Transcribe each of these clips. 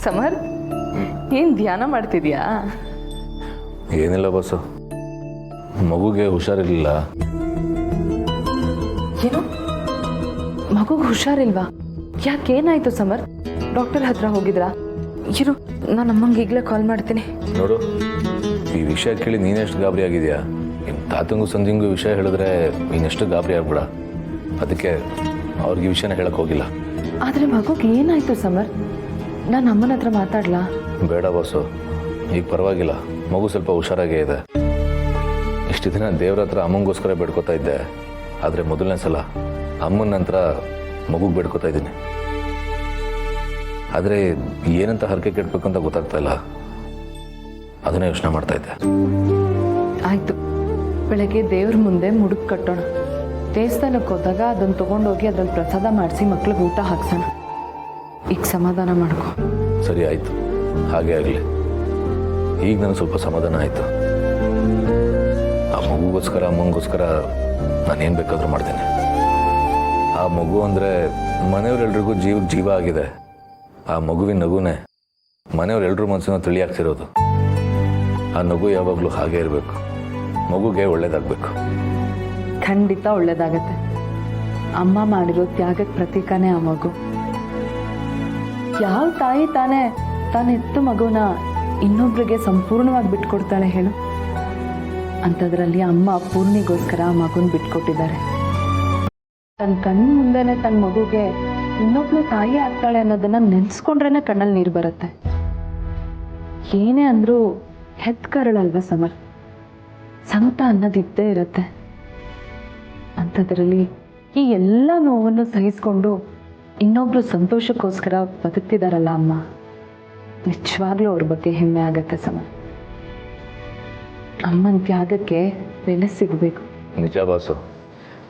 Summer, ಏನ್ ಧ್ಯಾನ ಮಾಡ್ತಿದ್ಯಾ? ಏನಿಲ್ಲ ಬಸ್ಸು, ಮಗುಗೆ ಹುಷಾರಿರ್ಲಿಲ್ಲ. ಏನು, ಮಗುಗೆ ಹುಷಾರಿಲ್ವಾ? ಯಾಕೇನಾಯ್ತು ಸಮರ್? ಡಾಕ್ಟರ್ ಹತ್ರ ಹೋಗಿದ್ರಾ? ಇರು, ನಾನು ಅಮ್ಮಂಗೆ ಈಗಲೇ ಕಾಲ್ ಮಾಡ್ತೀನಿ. ನೋಡು, ಈ ವಿಷಯ ಕೇಳಿ ನೀನೆಷ್ಟು ಗಾಬರಿ ಆಗಿದೆಯಾ? ನಿಮ್ಮ ತಾತಂಗೂ ಸಂಜಿಂಗೂ ವಿಷಯ ಹೇಳಿದ್ರೆ ನೀನೆಷ್ಟು ಗಾಬರಿ ಆಗ್ಬಿಡ. ಅದಕ್ಕೆ ಅವ್ರಿಗೆ ವಿಷಯನ ಹೇಳಕ್ ಹೋಗಿಲ್ಲ. ಆದ್ರೆ ಮಗುಗೆ ಏನಾಯ್ತು ಸಮರ್? ನಾನು ಅಮ್ಮನ ಹತ್ರ ಮಾತಾಡ್ಲಾ? ಬೇಡ ಬಸ್ಸು, ಈಗ ಪರವಾಗಿಲ್ಲ, ಮಗು ಸ್ವಲ್ಪ ಹುಷಾರಾಗೇ ಇದೆ. ಇಷ್ಟು ದಿನ ದೇವ್ರ ಹತ್ರ ಅಮ್ಮಂಗೋಸ್ಕರ ಬೇಡ್ಕೋತಾ ಇದ್ದೆ, ಆದರೆ ಮೊದಲನೇ ಸಲ ಅಮ್ಮನ ನಂತರ ಮಗುಗೆ ಬೇಡ್ಕೋತಾ ಇದ್ದೀನಿ. ಆದರೆ ಏನಂತ ಹರಕೆ ಕೆಡ್ಬೇಕು ಅಂತ ಗೊತ್ತಾಗ್ತಾ ಇಲ್ಲ, ಅದನ್ನೇ ಯೋಚನೆ ಮಾಡ್ತಾ ಇದ್ದೆ. ಆಯ್ತು, ಬೆಳಗ್ಗೆ ದೇವ್ರ ಮುಂದೆ ಮುಡುಕ್ ಕಟ್ಟೋಣ. ದೇವಸ್ಥಾನಕ್ಕೆ ಹೋದಾಗ ಅದನ್ನು ತಗೊಂಡೋಗಿ ಅದ್ರಲ್ಲಿ ಪ್ರಸಾದ ಮಾಡಿಸಿ ಮಕ್ಳಿಗೆ ಊಟ ಹಾಕ್ಸೋಣ. ಈಗ ಸಮಾಧಾನ ಮಾಡ್ಕೊ. ಸರಿ, ಆಯಿತು, ಹಾಗೆ ಆಗಲಿ. ಈಗ ನನಗೆ ಸ್ವಲ್ಪ ಸಮಾಧಾನ ಆಯಿತು. ಆ ಮಗುಗೋಸ್ಕರ ಅಮ್ಮಂಗೋಸ್ಕರ ನಾನೇನು ಬೇಕಾದರೂ ಮಾಡ್ತೇನೆ. ಆ ಮಗು ಅಂದರೆ ಮನೆಯವರೆಲ್ರಿಗೂ ಜೀವಕ್ಕೆ ಜೀವ ಆಗಿದೆ. ಆ ಮಗುವಿನ ನಗುನೇ ಮನೆಯವರೆಲ್ಲರೂ ಮನಸ್ಸನ್ನು ತಿಳಿಯಾಗ್ತಿರೋದು. ಆ ನಗು ಯಾವಾಗಲೂ ಹಾಗೆ ಇರಬೇಕು, ಮಗುಗೆ ಒಳ್ಳೇದಾಗಬೇಕು. ಖಂಡಿತ ಒಳ್ಳೇದಾಗತ್ತೆ. ಅಮ್ಮ ಮಾಡಿರೋ ತ್ಯಾಗಕ್ಕೆ ಪ್ರತೀಕನೇ ಆ ಮಗು. ಯಾವ ತಾಯಿ ತಾನೆತ್ತು ಮಗುನ ಇನ್ನೊಬ್ರಿಗೆ ಸಂಪೂರ್ಣವಾಗಿ ಬಿಟ್ಕೊಡ್ತಾಳೆ ಹೇಳು? ಅಂಥದ್ರಲ್ಲಿ ಅಮ್ಮ ಪೂರ್ಣಿಗೋಸ್ಕರ ಆ ಮಗುನ ಬಿಟ್ಕೊಟ್ಟಿದ್ದಾರೆ. ತನ್ನ ಕಣ್ಣು ಮುಂದೆನೆ ತನ್ನ ಮಗುಗೆ ಇನ್ನೊಬ್ಳು ತಾಯಿ ಆಗ್ತಾಳೆ ಅನ್ನೋದನ್ನ ನೆನ್ಸ್ಕೊಂಡ್ರೇನೆ ಕಣ್ಣಲ್ಲಿ ನೀರು ಬರುತ್ತೆ. ಏನೇ ಅಂದ್ರೂ ಹೆತ್ ಕರಳಲ್ವ ಸಮರ್, ಸಂಕಟ ಅನ್ನೋದಿದ್ದೇ ಇರತ್ತೆ. ಅಂಥದ್ರಲ್ಲಿ ಈ ಎಲ್ಲ ನೋವನ್ನು ಸಹಿಸ್ಕೊಂಡು ಇನ್ನೊಬ್ರು ಸಂತೋಷಕ್ಕೋಸ್ಕರ ಬದುಕ್ತಿದಾರಲ್ಲ ಅಮ್ಮ, ನಿಜವಾಗ್ಲೂ ಅವ್ರ ಬಗ್ಗೆ ಹೆಮ್ಮೆ ಆಗತ್ತೆ ಸಮರ್. ಅಮ್ಮನ ತ್ಯಾಗಕ್ಕೆ ಬೆಲೆ ಸಿಗಬೇಕು. ನಿಜ ಬಾಸು,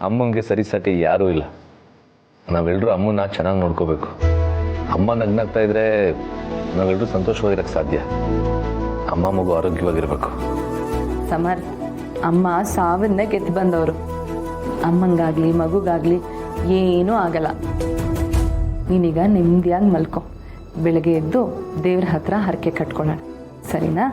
ಅಮ್ಮಂಗೆ ಸರಿಸಾಟಿ ಯಾರೂ ಇಲ್ಲ. ನಾವೆಲ್ಲರೂ ಅಮ್ಮನ ಚೆನ್ನಾಗಿ ನೋಡ್ಕೋಬೇಕು. ಅಮ್ಮ ನಗ್ನಾಗ್ತಾ ಇದ್ರೆ ನಾವೆಲ್ಲರೂ ಸಂತೋಷವಾಗಿರಕ್ಕೆ ಸಾಧ್ಯ. ಅಮ್ಮ ಮಗು ಆರೋಗ್ಯವಾಗಿರ್ಬೇಕು. ಸಮರ್, ಅಮ್ಮ ಸಾವನ್ನೇ ಗೆದ್ದು ಬಂದವರು. ಅಮ್ಮಂಗಾಗ್ಲಿ ಮಗುಗಾಗ್ಲಿ ಏನೂ ಆಗಲ್ಲ. ನೀನೀಗ ನೆಮ್ಮದಿಯಾಗಿ ಮಲ್ಕೊ. ಬೆಳಗ್ಗೆ ಎದ್ದು ದೇವ್ರ ಹತ್ರ ಹರಕೆ ಕಟ್ಕೊಳ್ಳೋಣ, ಸರಿನಾ?